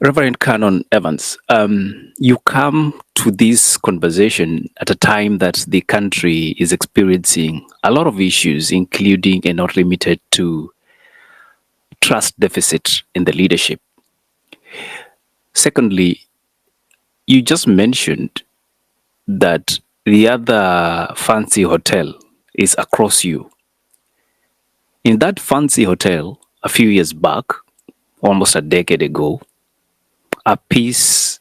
Reverend Canon Evans, you come to this conversation at a time that the country is experiencing a lot of issues, including and not limited to trust deficit in the leadership. Secondly, you just mentioned that the other fancy hotel is across you. In that fancy hotel, a few years back, almost a decade ago, a peace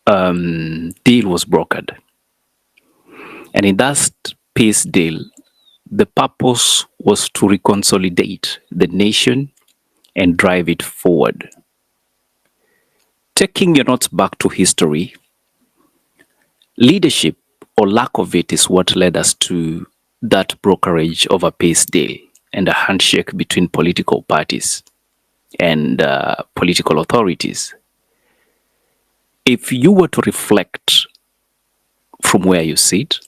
deal was brokered. And in that peace deal, the purpose was to reconsolidate the nation and drive it forward. Taking your notes back to history, leadership or lack of it is what led us to that brokerage of a peace deal and a handshake between political parties and political authorities. If you were to reflect from where you sit,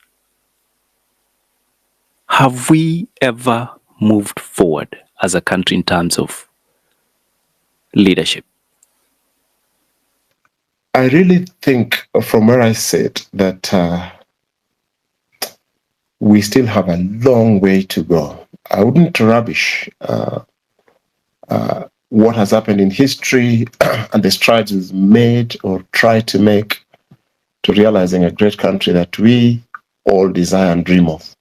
have we ever moved forward as a country in terms of leadership? I really think from where I sit that we still have a long way to go. I wouldn't rubbish what has happened in history and the strides we've made or tried to make to realizing a great country that we all desire and dream of.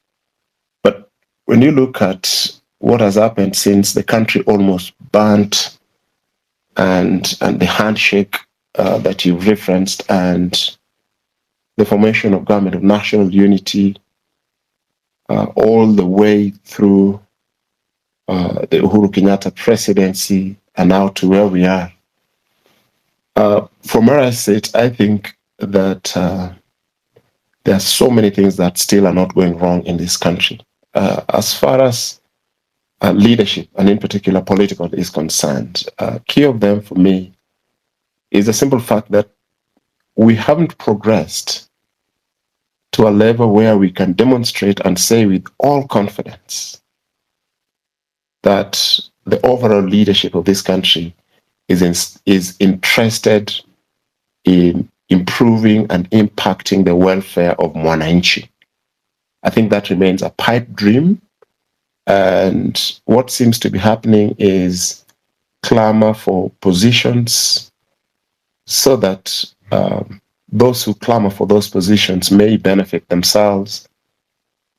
But when you look at what has happened since the country almost burnt and the handshake that you've referenced and the formation of government of national unity all the way through the Uhuru Kenyatta presidency and now to where we are. From where I sit, I think that there are so many things that still are not going wrong in this country. As far as leadership, and in particular political, is concerned, key of them for me is the simple fact that we haven't progressed to a level where we can demonstrate and say with all confidence that the overall leadership of this country is interested in improving and impacting the welfare of mwananchi. I think that remains a pipe dream. And what seems to be happening is clamor for positions so that those who clamor for those positions may benefit themselves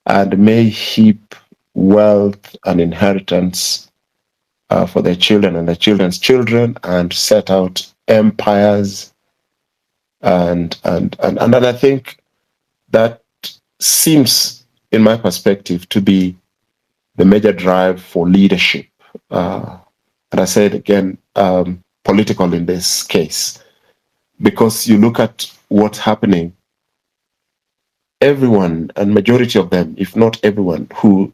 and may heap wealth and inheritance for their children and their children's children and set out empires. And I think that seems, in my perspective, to be the major drive for leadership. And I say it again, political in this case, because you look at what's happening, everyone and majority of them, if not everyone, who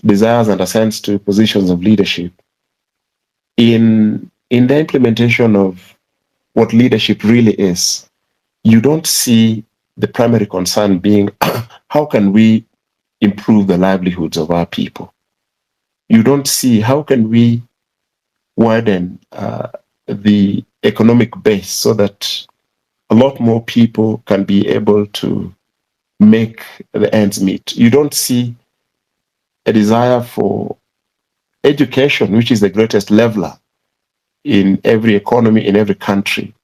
desires and ascends to positions of leadership, in the implementation of what leadership really is, you don't see the primary concern being how can we improve the livelihoods of our people. You don't see how can we widen the economic base so that a lot more people can be able to make the ends meet. You don't see a desire for education, which is the greatest leveler in every economy, in every country,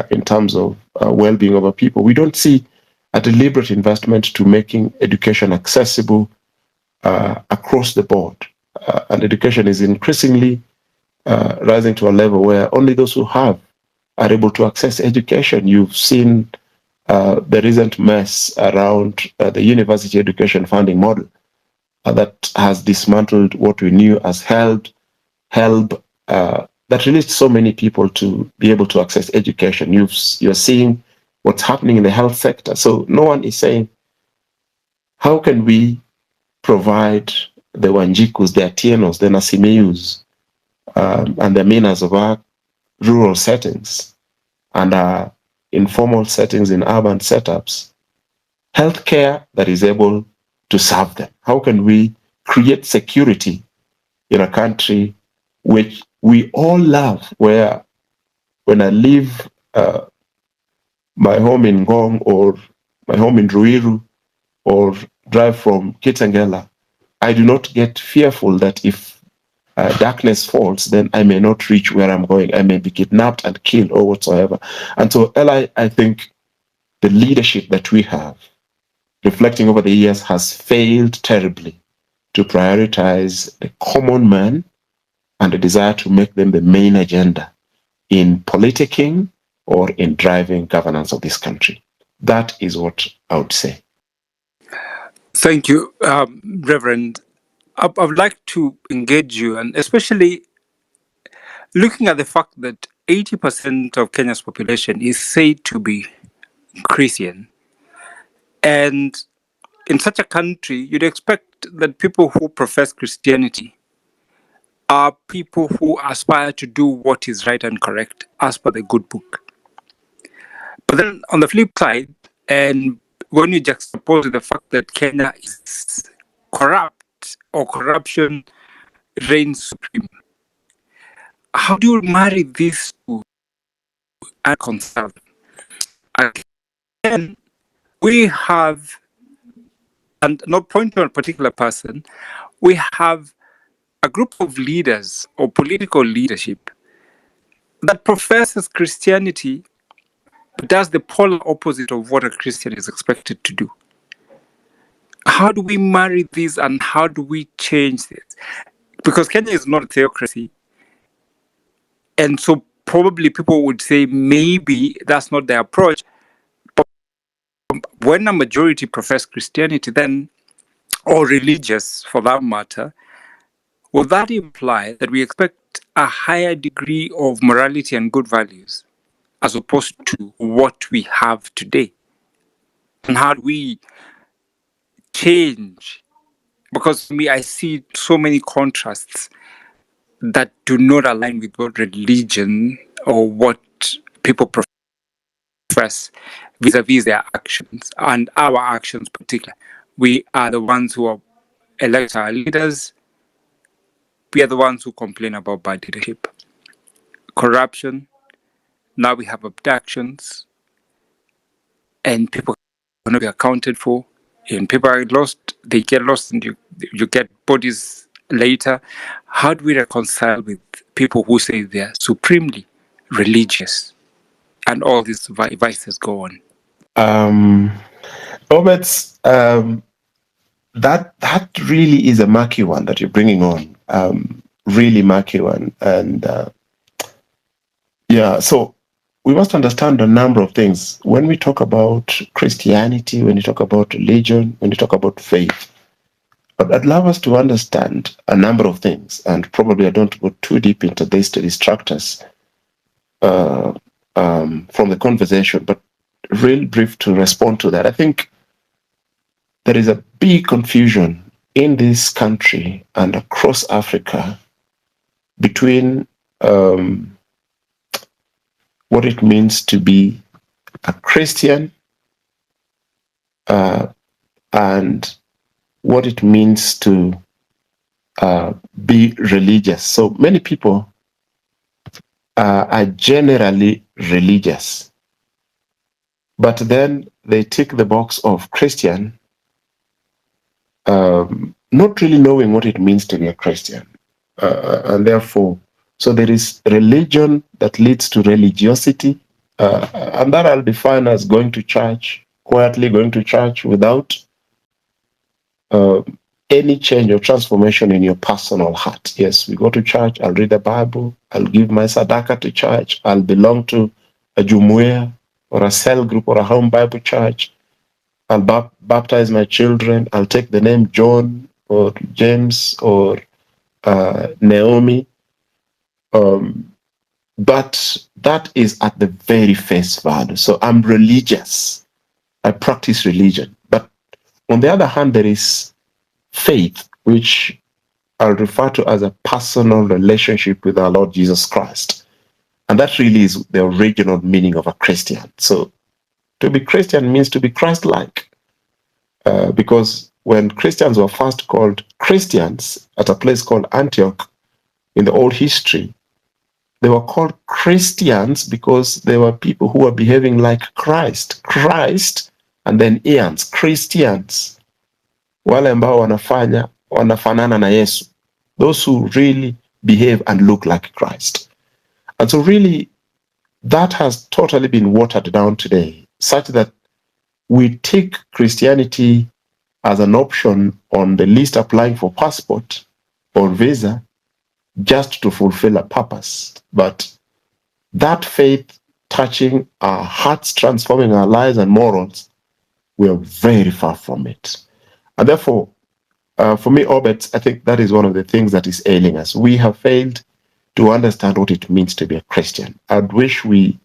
in terms of well-being of our people. We don't see a deliberate investment to making education accessible across the board. And education is increasingly rising to a level where only those who have are able to access education. You've seen the recent mess around the university education funding model that has dismantled what we knew as HELB, that released so many people to be able to access education. You're seeing what's happening in the health sector. So no one is saying, how can we provide the Wanjikus, the Atienos, the Nasimeyus, and the Minas of our rural settings and our informal settings in urban setups, healthcare that is able to serve them? How can we create security in a country which we all love, where when I leave my home in Ngong or my home in Ruiru or drive from Kitengela, I do not get fearful that if darkness falls, then I may not reach where I'm going. I may be kidnapped and killed or whatsoever. And so, Eli, I think the leadership that we have, reflecting over the years, has failed terribly to prioritize the common man and the desire to make them the main agenda in politicking or in driving governance of this country. That is what I would say. Thank you, Reverend. I would like to engage you, and especially looking at the fact that 80% of Kenya's population is said to be Christian. And in such a country, you'd expect that people who profess Christianity are people who aspire to do what is right and correct as per the good book. But then on the flip side, and when you juxtapose the fact that Kenya is corrupt or corruption reigns supreme, how do you marry these two and reconcile them? Again, we have, and not pointing to a particular person, we have a group of leaders or political leadership that professes Christianity but does the polar opposite of what a Christian is expected to do. How do we marry these and how do we change this? Because Kenya is not a theocracy. And so probably people would say maybe that's not the approach. But when a majority profess Christianity, then, or religious for that matter, will that imply that we expect a higher degree of morality and good values as opposed to what we have today? And how do we change? Because for me, I see so many contrasts that do not align with what religion or what people profess vis-a-vis their actions and our actions particularly. We are the ones who are elect our leaders. We are the ones who complain about bad leadership, corruption. Now we have abductions, and people cannot be accounted for. And people are lost. They get lost, and you get bodies later. How do we reconcile with people who say they are supremely religious, and all these vices go on? Roberts, that really is a murky one that you're bringing on. Really murky one, and yeah. So we must understand a number of things when we talk about Christianity, when we talk about religion, when we talk about faith. But I'd love us to understand a number of things, and probably I don't go too deep into this to distract us from the conversation, but real brief to respond to that. I think there is a big confusion in this country and across Africa between what it means to be a Christian and what it means to be religious. So many people are generally religious, but then they tick the box of Christian, not really knowing what it means to be a Christian. And therefore, so there is religion that leads to religiosity, and that I'll define as going to church, quietly going to church without any change or transformation in your personal heart. Yes, we go to church, I'll read the Bible, I'll give my sadaka to church, I'll belong to a jumuiya or a cell group or a home Bible church, I'll baptize my children, I'll take the name John or James or Naomi. But that is at the very face value. So I'm religious. I practice religion. But on the other hand, there is faith, which I'll refer to as a personal relationship with our Lord Jesus Christ. And that really is the original meaning of a Christian. So to be Christian means to be Christ-like. Because when Christians were first called Christians at a place called Antioch in the old history, They were called Christians because they were people who were behaving like Christ. Christ and then Ians, Christians. Wale ambao wanafanana na Yesu. Those who really behave and look like Christ. And so really, that has totally been watered down today, such that we take Christianity as an option on the list applying for passport or visa just to fulfill a purpose. But that faith touching our hearts, transforming our lives and morals, we are very far from it. And therefore, for me, Obet, I think that is one of the things that is ailing us. We have failed to understand what it means to be a Christian. I'd wish we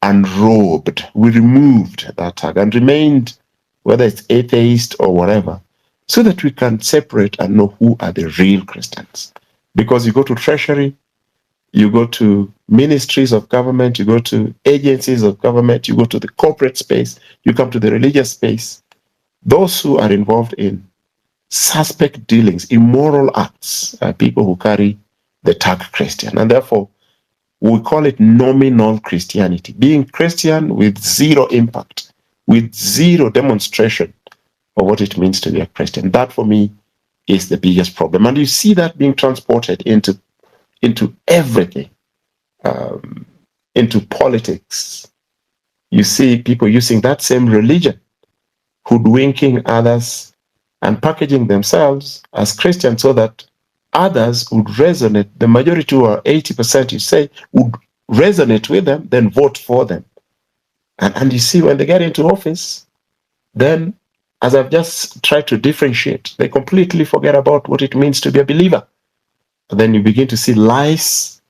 unrobed, we removed that tag and remained, whether it's atheist or whatever, so that we can separate and know who are the real Christians. Because you go to treasury, you go to ministries of government, you go to agencies of government, you go to the corporate space, you come to the religious space. Those who are involved in suspect dealings, immoral acts, are people who carry the tag Christian. And therefore, we call it nominal Christianity, being Christian with zero impact, with zero demonstration of what it means to be a Christian. That, for me, is the biggest problem. And you see that being transported into everything, into politics. You see people using that same religion, hoodwinking others and packaging themselves as Christians so that others would resonate. The majority, or 80%, you say, would resonate with them, then vote for them. And you see, when they get into office, then, as I've just tried to differentiate, they completely forget about what it means to be a believer. And then you begin to see lies,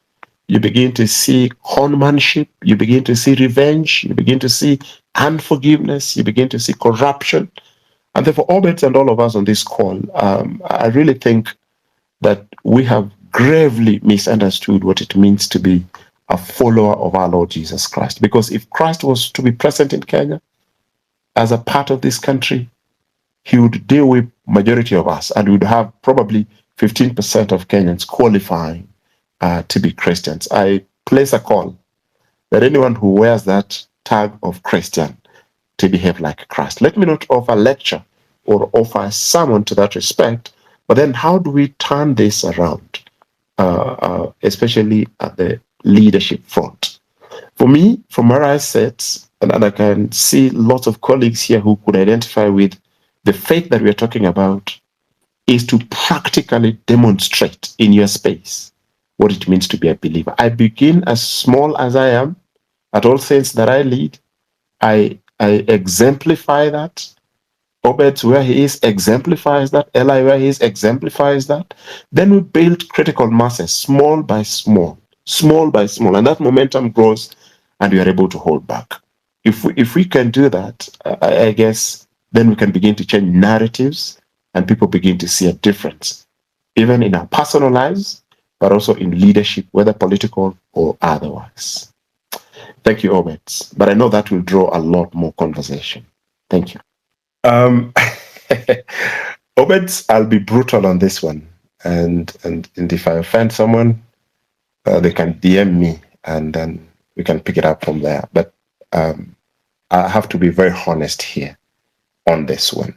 you begin to see conmanship, you begin to see revenge, you begin to see unforgiveness, you begin to see corruption. And therefore, Obed and all of us on this call, I really think that we have gravely misunderstood what it means to be a follower of our Lord Jesus Christ. Because if Christ was to be present in Kenya as a part of this country, he would deal with majority of us, and we would have probably 15% of Kenyans qualifying to be Christians. I place a call that anyone who wears that tag of Christian to behave like Christ. Let me not offer a lecture or offer a sermon to that respect, but then how do we turn this around, especially at the leadership front? For me, from where I sit, and I can see lots of colleagues here who could identify with the faith that we're talking about, is to practically demonstrate in your space what it means to be a believer. I begin as small as I am at all saints that I lead. I exemplify that. Obed, where he is, exemplifies that. Eli, where he is, exemplifies that. Then we build critical masses, small by small, and that momentum grows, and we are able to hold back. If we can do that, I guess then we can begin to change narratives, and people begin to see a difference, even in our personal lives, but also in leadership, whether political or otherwise. Thank you, Obed. But I know that will draw a lot more conversation. Thank you. Obed, I'll be brutal on this one, and if I offend someone, they can DM me, and then we can pick it up from there. But I have to be very honest here on this one.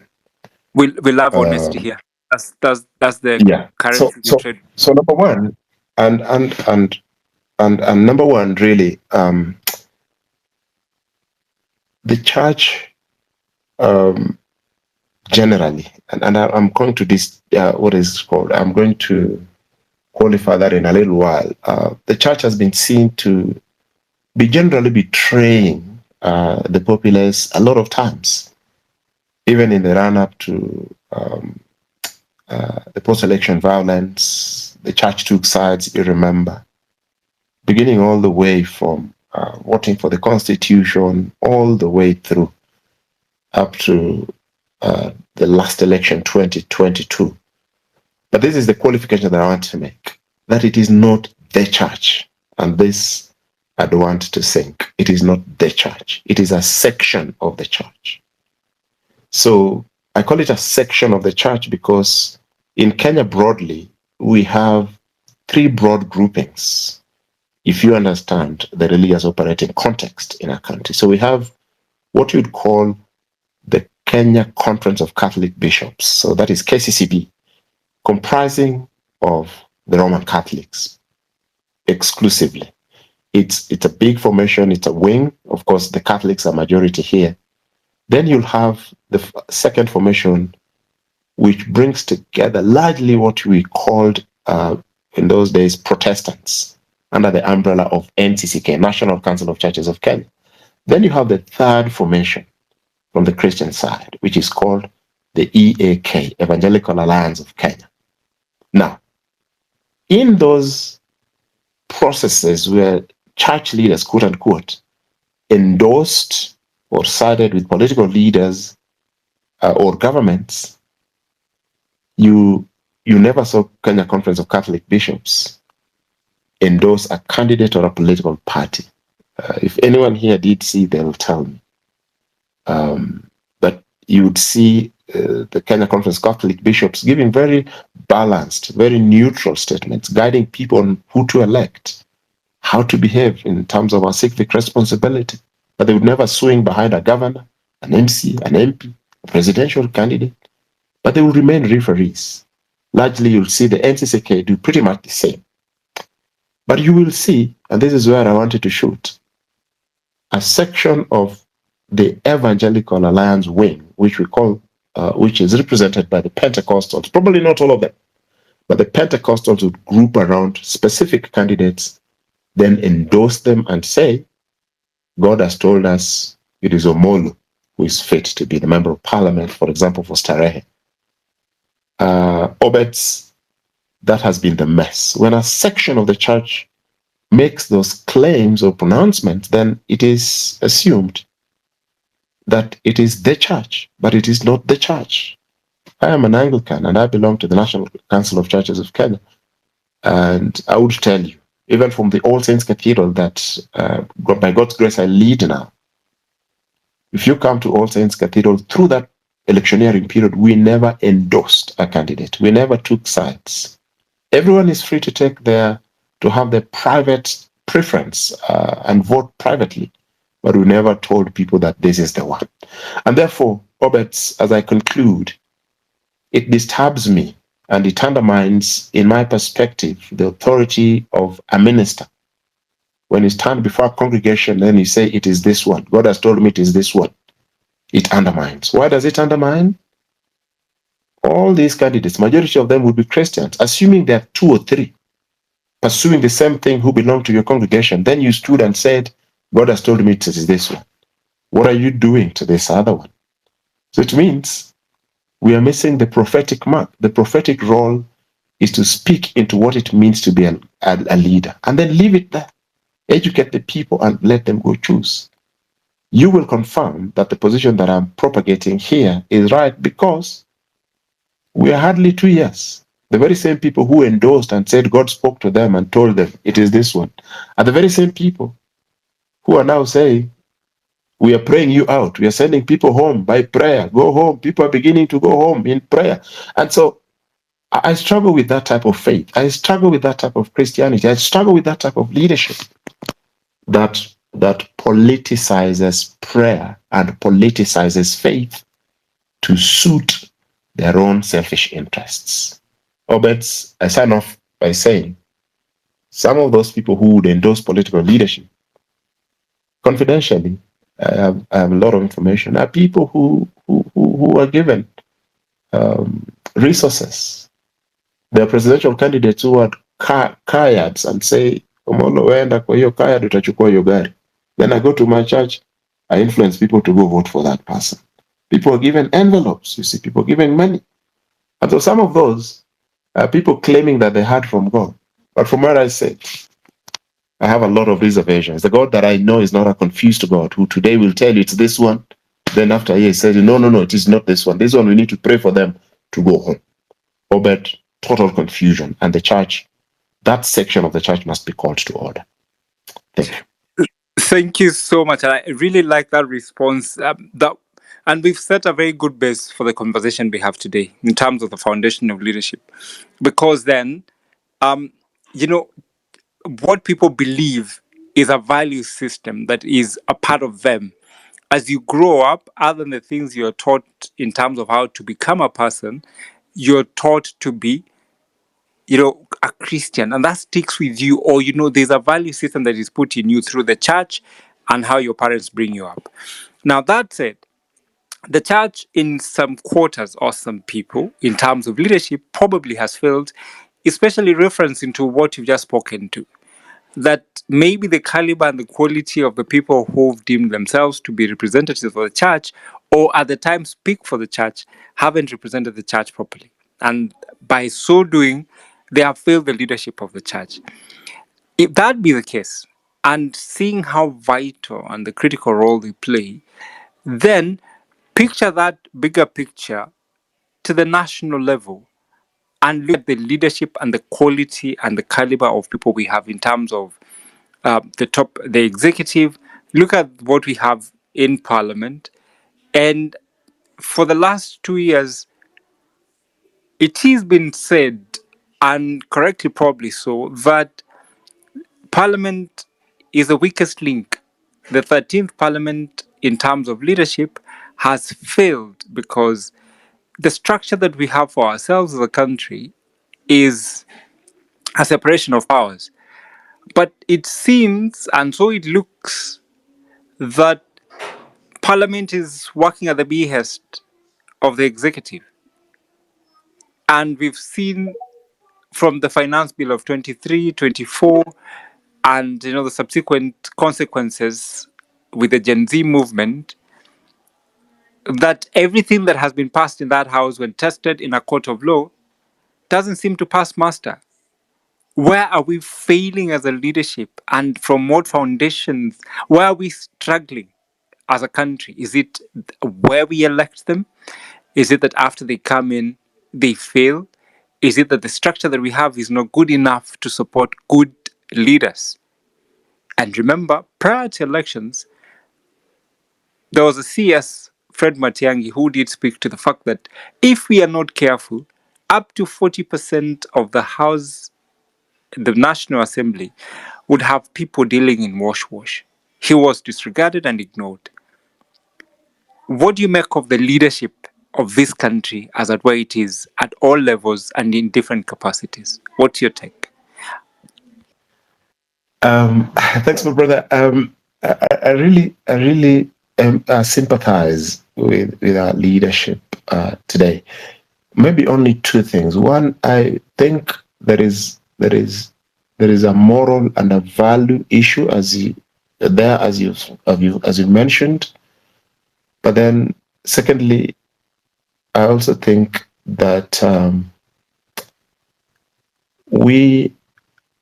We love honesty here. That's the yeah. currency we trade. So number one, and number one, really, the church, generally, and I'm going to this what is called. I'm going to qualify that in a little while. The church has been seen to be generally betraying the populace a lot of times, even in the run-up to the post-election violence. The church took sides, you remember, beginning all the way from voting for the Constitution, all the way through up to the last election, 2022. But this is the qualification that I want to make, that it is not the church. And this I don't want to think. It is not the church. It is a section of the church. So I call it a section of the church because in Kenya broadly, we have three broad groupings. if you understand the religious operating context in our country. So we have what you'd call the Kenya Conference of Catholic Bishops. So that is KCCB, comprising of the Roman Catholics exclusively. It's a big formation. It's a wing. Of course, the Catholics are majority here. Then you'll have the second formation, which brings together largely what we called in those days Protestants, under the umbrella of NCCK, National Council of Churches of Kenya. Then you have the third formation from the Christian side, which is called the EAK, Evangelical Alliance of Kenya. Now, in those processes where church leaders, quote unquote, endorsed or sided with political leaders or governments, you never saw Kenya Conference of Catholic Bishops endorse a candidate or a political party. If anyone here did see, they'll tell me. But you would see the Kenya Conference of Catholic Bishops giving very balanced, very neutral statements, guiding people on who to elect, how to behave in terms of our civic responsibility. But they would never swing behind a governor, an MC, an MP, a presidential candidate, but they will remain referees. Largely, you'll see the NCCK do pretty much the same. But you will see, and this is where I wanted to shoot, a section of the Evangelical Alliance wing, which we call, which is represented by the Pentecostals, probably not all of them, but the Pentecostals would group around specific candidates, then endorse them and say, God has told us it is Omolo who is fit to be the member of parliament, for example, for Starehe. Obets, that has been the mess. When a section of the church makes those claims or pronouncements, then it is assumed that it is the church, but it is not the church. I am an Anglican and I belong to the National Council of Churches of Kenya. And I would tell you, even from the All Saints Cathedral that by God's grace I lead now, if you come to All Saints Cathedral through that electioneering period, we never endorsed a candidate. We never took sides. Everyone is free to have their private preference and vote privately, but we never told people that this is the one. And therefore, Obets, as I conclude, it disturbs me and it undermines, in my perspective, the authority of a minister. When you stand before a congregation, then you say, it is this one. God has told me it is this one. It undermines. Why does it undermine? All these candidates, majority of them will be Christians, assuming there are two or three pursuing the same thing who belong to your congregation. Then you stood and said, God has told me it is this one. What are you doing to this other one? So it means we are missing the prophetic mark. The prophetic role is to speak into what it means to be a leader and then leave it there. Educate the people and let them go choose. You will confirm that the position that I'm propagating here is right because we are hardly 2 years. The very same people who endorsed and said God spoke to them and told them it is this one are the very same people who are now saying, we are praying you out. We are sending people home by prayer. Go home. People are beginning to go home in prayer. And so I struggle with that type of faith. I struggle with that type of Christianity. I struggle with that type of leadership that politicizes prayer and politicizes faith to suit their own selfish interests. Obets, I sign off by saying some of those people who would endorse political leadership, confidentially, I have a lot of information, are people who are given resources. There are presidential candidates who are kayards and say, Omolo, wenda kwa hiyo kayard utachukua hiyo gari. Then I go to my church, I influence people to go vote for that person. People are given envelopes, you see, people giving money. And so some of those are people claiming that they heard from God. But from where I sit, I have a lot of reservations. The God that I know is not a confused God who today will tell you it's this one. Then after a year, he says, no, it is not this one. This one, we need to pray for them to go home. Or but total confusion. And the church, that section of the church must be called to order. Thank you. Thank you so much. And I really like that response. And we've set a very good base for the conversation we have today in terms of the foundation of leadership. Because then, you know, what people believe is a value system that is a part of them. As you grow up, other than the things you're taught in terms of how to become a person, you're taught to be, a Christian, and that sticks with you. Or, there's a value system that is put in you through the church and how your parents bring you up. Now, that said, the church in some quarters or some people, in terms of leadership, probably has failed, especially referencing to what you've just spoken to, that maybe the caliber and the quality of the people who've deemed themselves to be representatives of the church, or at the time speak for the church, haven't represented the church properly. And by so doing, they have failed the leadership of the church. If that be the case, and seeing how vital and the critical role they play, then picture that bigger picture to the national level and look at the leadership and the quality and the caliber of people we have in terms of the executive. Look at what we have in parliament. And for the last 2 years, it has been said, and correctly probably so, that parliament is the weakest link. The 13th parliament, in terms of leadership, has failed because the structure that we have for ourselves as a country is a separation of powers. But it seems, and so it looks, that Parliament is working at the behest of the executive. And we've seen from the Finance Bill of 23, 24, and the subsequent consequences with the Gen Z movement, that everything that has been passed in that house, when tested in a court of law, doesn't seem to pass muster. Where are we failing as a leadership, and from what foundations? Where are we struggling as a country? Is it where we elect them? Is it that after they come in, they fail? Is it that the structure that we have is not good enough to support good leaders? And remember, prior to elections, there was a CS, Fred Matiang'i, who did speak to the fact that if we are not careful, up to 40% of the House, the National Assembly, would have people dealing in wash. He was disregarded and ignored. What do you make of the leadership of this country as at where it is at all levels and in different capacities? What's your take? Thanks, my brother. I really sympathize with our leadership today. Maybe only two things. One, I think there is a moral and a value issue as you mentioned. But then, secondly, I also think that we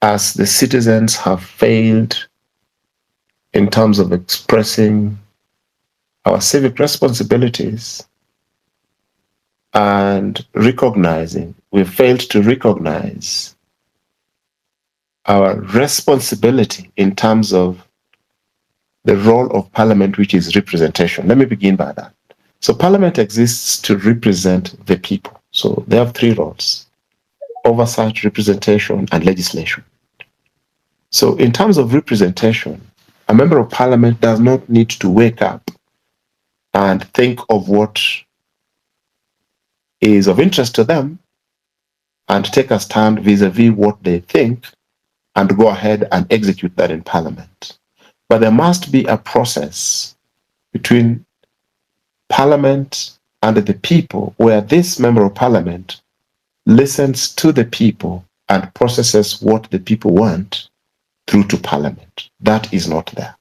as the citizens have failed in terms of expressing our civic responsibilities and we've failed to recognize our responsibility in terms of the role of parliament, which is representation. Let me begin by that. So parliament exists to represent the people. So they have three roles: oversight, representation, and legislation. So in terms of representation, a member of parliament does not need to wake up and think of what is of interest to them and take a stand vis-a-vis what they think and go ahead and execute that in parliament. But there must be a process between parliament and the people where this member of parliament listens to the people and processes what the people want through to parliament. That is not there.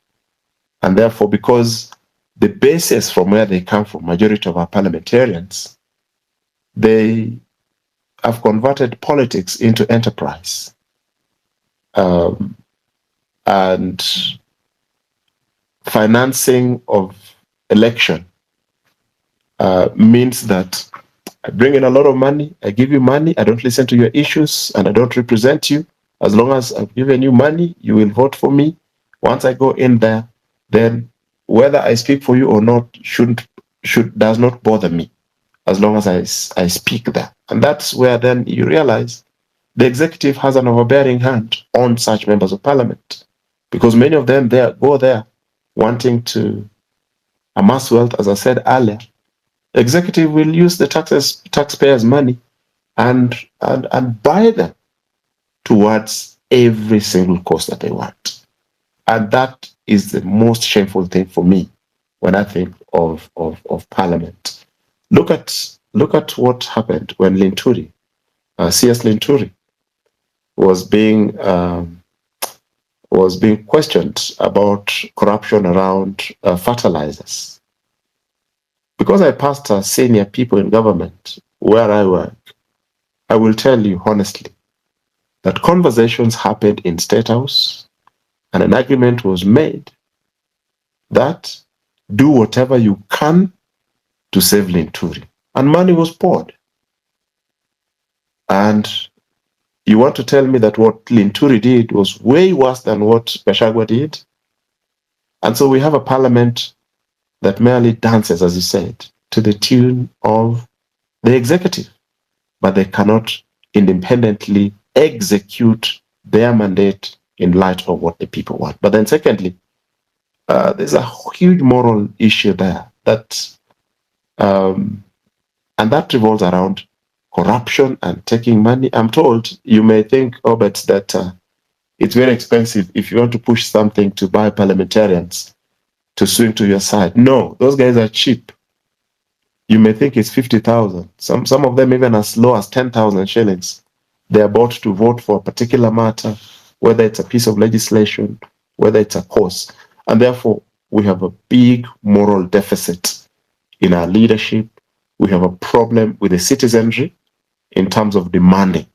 And therefore, because the basis from where they come from, majority of our parliamentarians, they have converted politics into enterprise. And financing of election means that I bring in a lot of money, I give you money, I don't listen to your issues, and I don't represent you. As long as I've given you money, you will vote for me. Once I go in there, then whether I speak for you or not does not bother me, as long as I speak there. And that's where then you realize the executive has an overbearing hand on such members of parliament, because many of them go there wanting to amass wealth, as I said earlier. The executive will use the taxpayers' money and buy them towards every single cause that they want. And that is the most shameful thing for me when I think of parliament. Look at what happened when Linturi, CS Linturi, was being questioned about corruption around fertilizers. Because I pastor senior people in government where I work, I will tell you honestly that conversations happened in State House and an agreement was made that do whatever you can to save Linturi. And money was poured. And you want to tell me that what Linturi did was way worse than what Gachagua did? And so we have a parliament that merely dances, as you said, to the tune of the executive, but they cannot independently execute their mandate in light of what the people want. But then secondly, there's a huge moral issue there and that revolves around corruption and taking money. I'm told, you may think, Robert, that it's very expensive if you want to push something to buy parliamentarians to swing to your side. No, those guys are cheap. You may think it's 50,000. Some of them even as low as 10,000 shillings. They are bought to vote for a particular matter, whether it's a piece of legislation, whether it's a cause. And therefore, we have a big moral deficit in our leadership. We have a problem with the citizenry in terms of demanding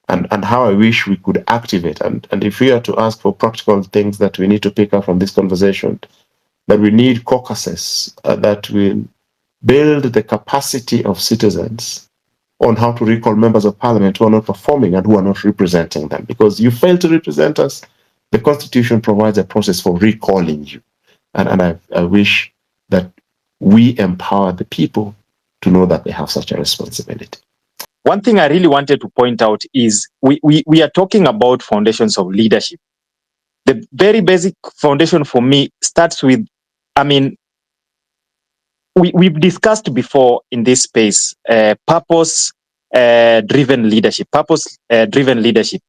and how I wish we could activate. And if we are to ask for practical things that we need to pick up from this conversation, that we need caucuses that will build the capacity of citizens on how to recall members of parliament who are not performing and who are not representing them. Because you fail to represent us, the Constitution provides a process for recalling you. And I wish that we empower the people to know that they have such a responsibility. One thing I really wanted to point out is we are talking about foundations of leadership. The very basic foundation for me starts with, I mean, we've discussed before in this space, purpose-driven leadership, purpose-driven leadership.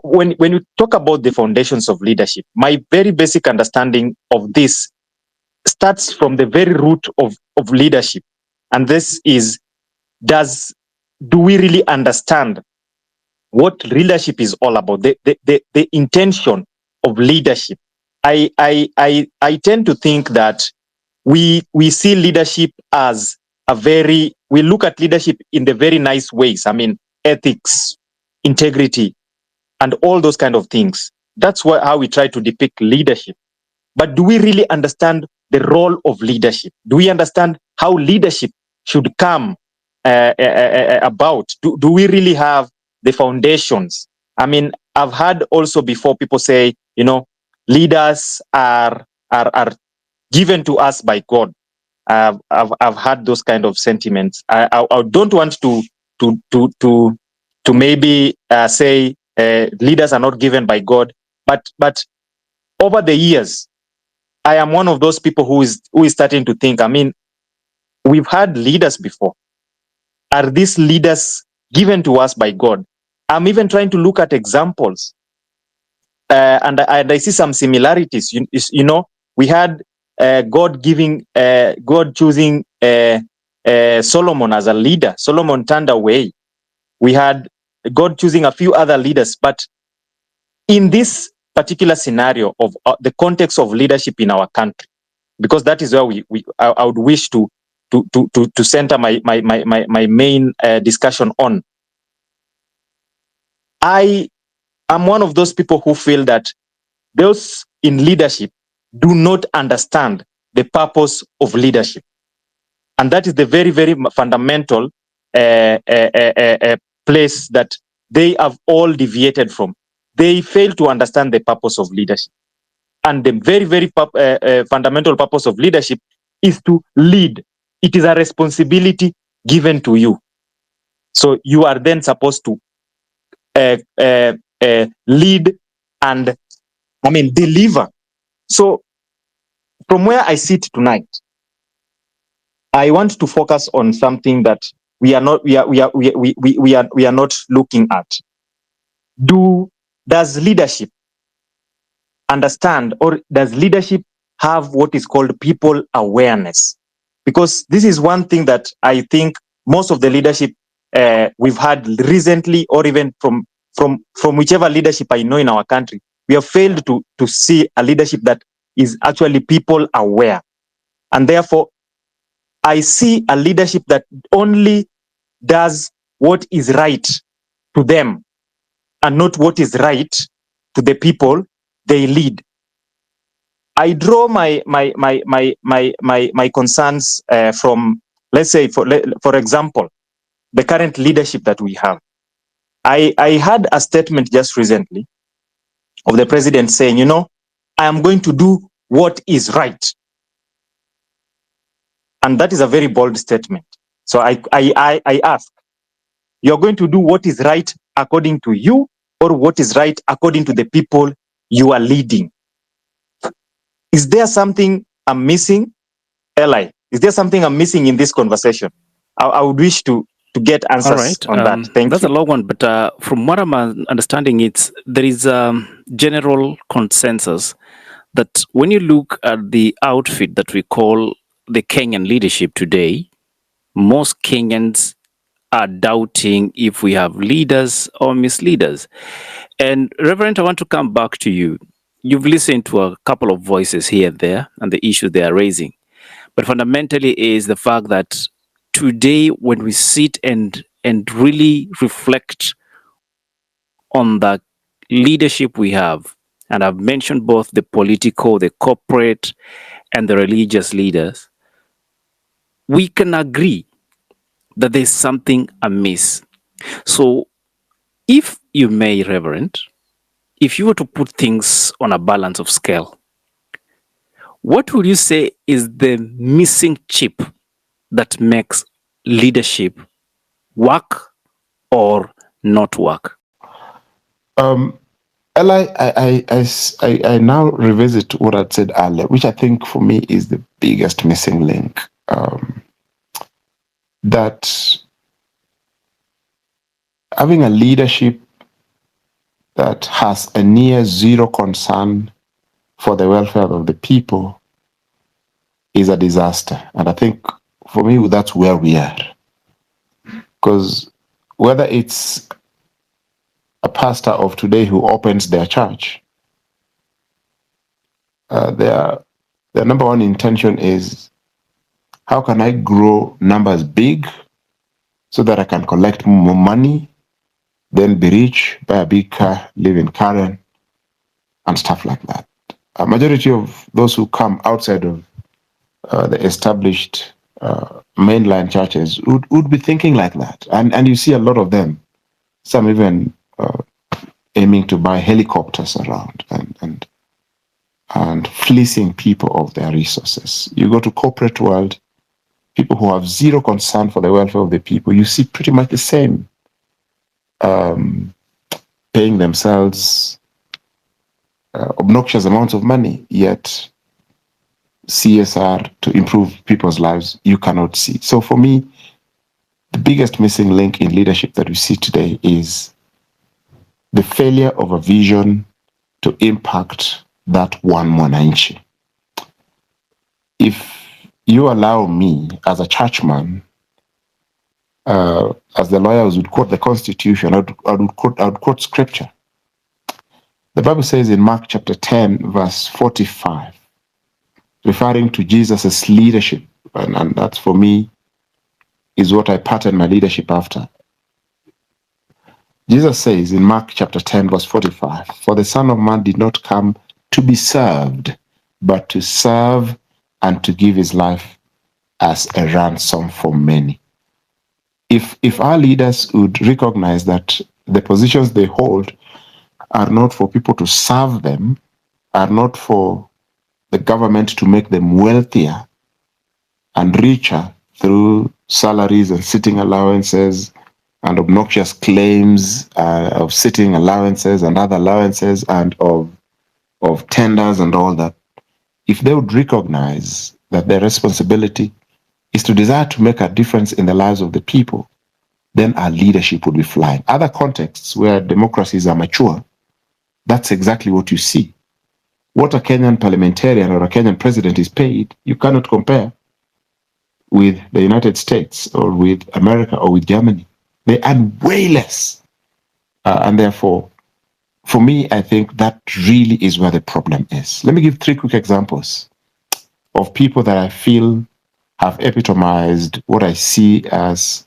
When you talk about the foundations of leadership, my very basic understanding of this starts from the very root of leadership. And this is, do we really understand what leadership is all about? The intention of leadership. I tend to think that we see leadership as we look at leadership in the very nice ways. I mean, ethics, integrity, and all those kind of things. That's how we try to depict leadership. But do we really understand the role of leadership? Do we understand how leadership should come about? Do we really have the foundations? I mean, I've heard also before people say, leaders are given to us by God. I've had those kind of sentiments. I don't want to maybe say leaders are not given by God, but over the years, I am one of those people who is starting to think. I mean, we've had leaders before. Are these leaders given to us by God? I'm even trying to look at examples, and I see some similarities. We had God choosing Solomon as a leader. Solomon turned away. We had God choosing a few other leaders, but in this particular scenario of the context of leadership in our country, because that is where I would wish to center my main discussion on. I am one of those people who feel that those in leadership do not understand the purpose of leadership. And that is the very, very fundamental place that they have all deviated from. They fail to understand the purpose of leadership. And the very, very fundamental purpose of leadership is to lead. It is a responsibility given to you. So you are then supposed to lead and deliver. So from where I sit tonight, I want to focus on something that we are not looking at. Does leadership understand, or does leadership have what is called people awareness? Because this is one thing that I think most of the leadership we've had recently, or even from whichever leadership I know in our country, we have failed to see a leadership that is actually people aware. And therefore, I see a leadership that only does what is right to them and not what is right to the people they lead. I draw my concerns from, let's say, for example, the current leadership that we have. I had a statement just recently of the president saying, I am going to do what is right. And that is a very bold statement. So I ask, you're going to do what is right according to you, or what is right according to the people you are leading? Is there something I'm missing, Eli? Is there something I'm missing in this conversation? I would wish to get All answers right. on that. Thank That's you. a long one, but from what I'm understanding, there is general consensus that when you look at the outfit that we call the Kenyan leadership today, most Kenyans are doubting if we have leaders or misleaders. And Reverend, I want to come back to you. You've listened to a couple of voices here and there and the issues they are raising. But fundamentally is the fact that today when we sit and really reflect on the leadership we have, and I've mentioned both the political, the corporate, and the religious leaders, we can agree that there's something amiss. So if you may, Reverend, if you were to put things on a balance of scale, what would you say is the missing chip that makes leadership work or not work? Eli, I now revisit what I'd said earlier, which I think for me is the biggest missing link. That having a leadership that has a near zero concern for the welfare of the people is a disaster. And I think for me, that's where we are. Because whether it's a pastor of today who opens their church, their number one intention is, how can I grow numbers big so that I can collect more money, then be rich, buy a big car, live in Karen, and stuff like that. A majority of those who come outside of the established mainline churches would be thinking like that. And you see a lot of them, some even aiming to buy helicopters around and fleecing people of their resources. You go to corporate world, people who have zero concern for the welfare of the people, you see pretty much the same. Paying themselves obnoxious amounts of money, yet CSR to improve people's lives, you cannot see. So for me, the biggest missing link in leadership that we see today is the failure of a vision to impact that one mwananchi. If you allow me as a churchman, as the lawyers would quote the Constitution, I would quote scripture. The Bible says in Mark chapter 10, verse 45, referring to Jesus' leadership, and that for me is what I pattern my leadership after. Jesus says in Mark chapter 10, verse 45, for the Son of Man did not come to be served, but to serve and to give his life as a ransom for many. If our leaders would recognize that the positions they hold are not for people to serve them, are not for the government to make them wealthier and richer through salaries and sitting allowances and obnoxious claims of sitting allowances and other allowances and of tenders and all that, if they would recognize that their responsibility is to desire to make a difference in the lives of the people, then our leadership would be flying. Other contexts where democracies are mature, that's exactly what you see. What a Kenyan parliamentarian or a Kenyan president is paid, you cannot compare with the United States or with America or with Germany. They earn way less. And therefore, for me, I think that really is where the problem is. Let me give 3 quick examples of people that I feel have epitomized what I see as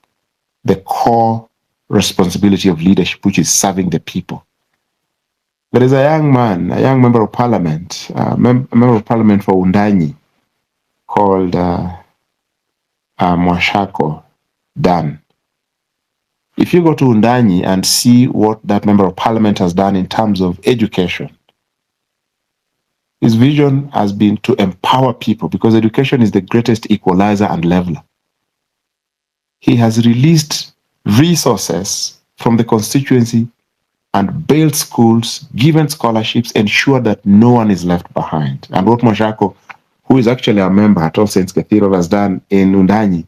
the core responsibility of leadership, which is serving the people. There is a young man, a young member of parliament, a member of parliament for Undanyi, called Mwashako Dan. If you go to Undanyi and see what that member of parliament has done in terms of education, his vision has been to empower people because education is the greatest equalizer and leveler. He has released resources from the constituency and built schools, given scholarships, ensured that no one is left behind. And what Mwashako, who is actually a member at All Saints Cathedral, has done in Undanyi,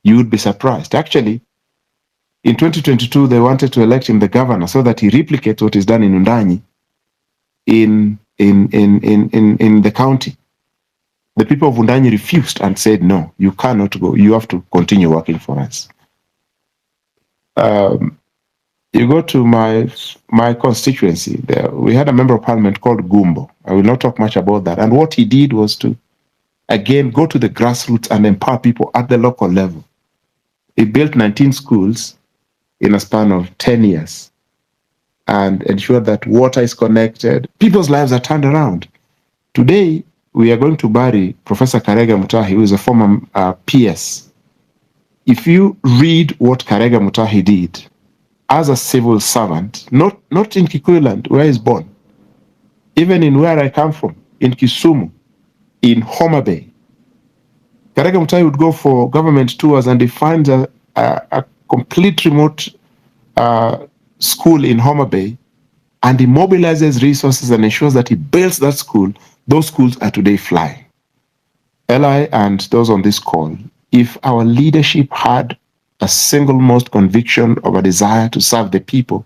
you would be surprised. Actually, in 2022, they wanted to elect him the governor so that he replicates what is done in Undanyi in the county. The people of Undanyi refused and said, no, you cannot go. You have to continue working for us. You go to my constituency, there, we had a member of parliament called Gumbo. I will not talk much about that. And what he did was to, again, go to the grassroots and empower people at the local level. He built 19 schools in a span of 10 years and ensured that water is connected. People's lives are turned around. Today, we are going to bury Professor Karega Mutahi, who is a former PS. If you read what Karega Mutahi did as a civil servant, not in Kikuyu land, where he's born, even in where I come from, in Kisumu, in Homa Bay, Karega Mutahi would go for government tours and he finds a complete remote school in Homa Bay, and he mobilizes resources and ensures that he builds that school. Those schools are today flying. Eli and those on this call, if our leadership had a single most conviction of a desire to serve the people,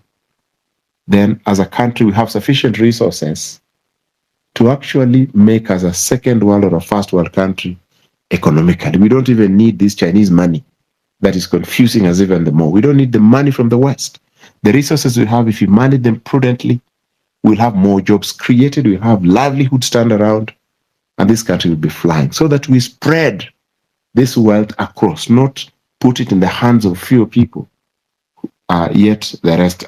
then as a country we have sufficient resources to actually make us a second world or a first world country economically. We don't even need this Chinese money that is confusing us even the more. We don't need the money from the West. The resources we have, if we manage them prudently, we'll have more jobs created, we'll have livelihoods turned around, and this country will be flying. So that we spread this wealth across, not put it in the hands of few people, yet the rest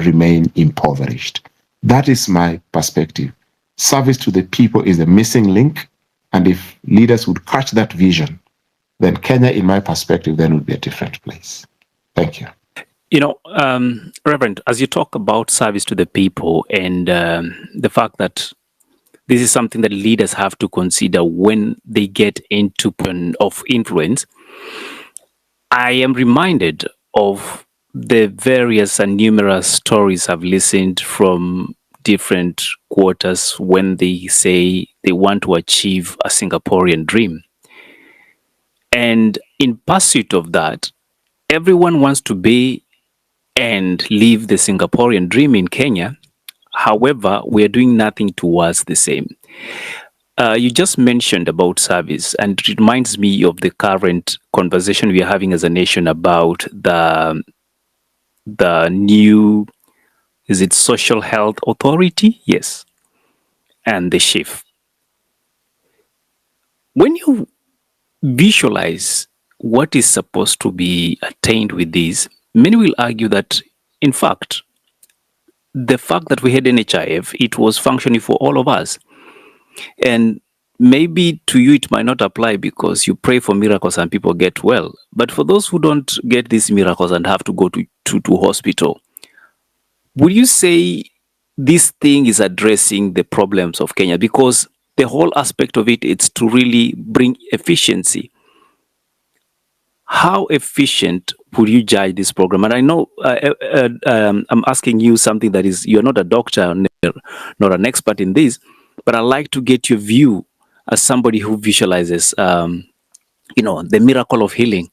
remain impoverished. That is my perspective. Service to the people is the missing link, and if leaders would catch that vision, then Kenya, in my perspective, then would be a different place. Thank you. You know, Reverend, as you talk about service to the people and the fact that this is something that leaders have to consider when they get into position of influence, I am reminded of the various and numerous stories I've listened from different quarters when they say they want to achieve a Singaporean dream. And in pursuit of that, everyone wants to be and live the Singaporean dream in Kenya. However, we are doing nothing towards the same. You just mentioned about service, and it reminds me of the current conversation we are having as a nation about the new, is it social health authority? Yes. And the shift. When you visualize what is supposed to be attained with this, many will argue that, in fact, the fact that we had NHIF, it was functioning for all of us. And maybe to you it might not apply because you pray for miracles and people get well. But for those who don't get these miracles and have to go to hospital, would you say this thing is addressing the problems of Kenya? Because the whole aspect of it is to really bring efficiency. how efficient would you judge this program? And I know I'm asking you something that is, you're not a doctor, not an expert in this, but I'd like to get your view as somebody who visualizes, the miracle of healing